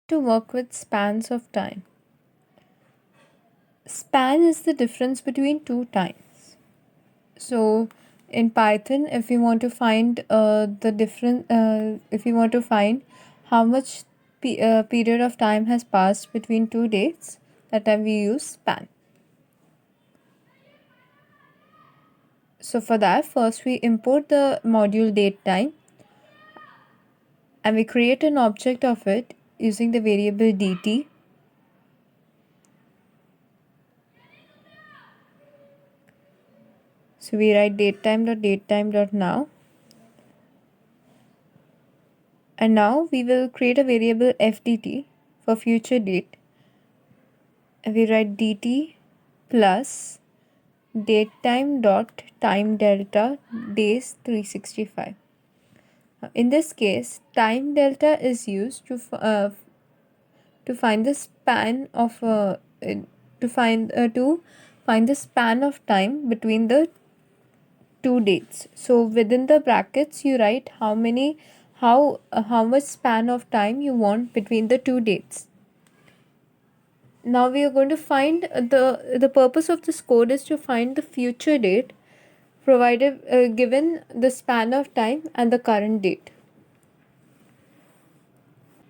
to work with spans of time. Span is the difference between two times. So in Python, if we want to find if we want to find how much period of time has passed between two dates, that time we use span. So for that, first we import the module date time and we create an object of it using the variable dt. So we write datetime.datetime.now. And now we will create a variable fdt for future date. And we write dt plus datetime dot time delta days 365. In this case, time delta is used to find the span of to find the span of time between the two dates. So within the brackets you write how much span of time you want between the two dates. Now we are going to find the purpose of this code is to find the future date provided given the span of time and the current date.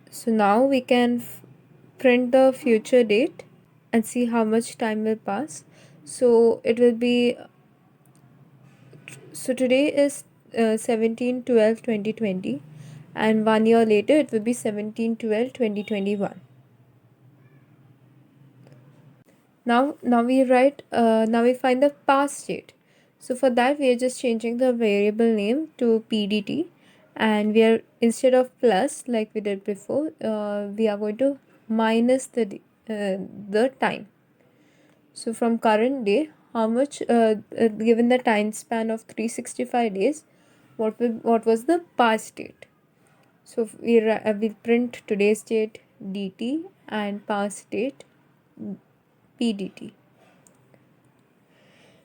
So now we can print the future date and see how much time will pass. So it will be, so today is 17/12/2020 and 1 year later it will be 17/12/2021. Now we find the past date. So for that we are just changing the variable name to pdt, and we are, instead of plus like we did before, we are going to minus the time. So from current day, how much given the time span of 365 days, what was the past date? So we print today's date dt and past date pdt.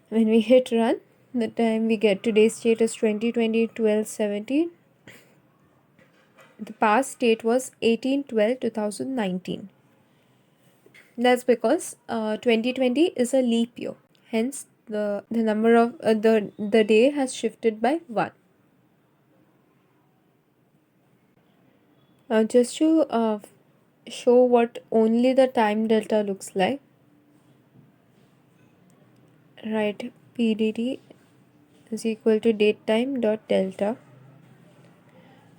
When we hit run, the time we get today's date is 2020/12/17. The past date was 18/12/2019. That's because 2020 is a leap year. Hence, the number of the day has shifted by 1. Just to show what only the time delta looks like, write pdt is equal to datetime dot delta,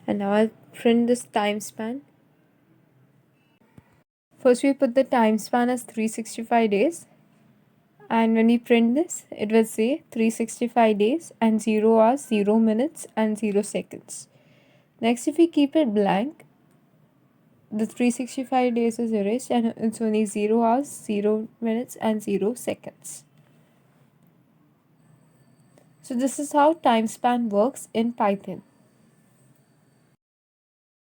and now I'll print this time span. First we put the time span as 365 days, and when we print this it will say 365 days and 0 hours 0 minutes and 0 seconds. Next, if we keep it blank, the 365 days is erased and it's only 0 hours 0 minutes and 0 seconds. So this is how time span works in Python.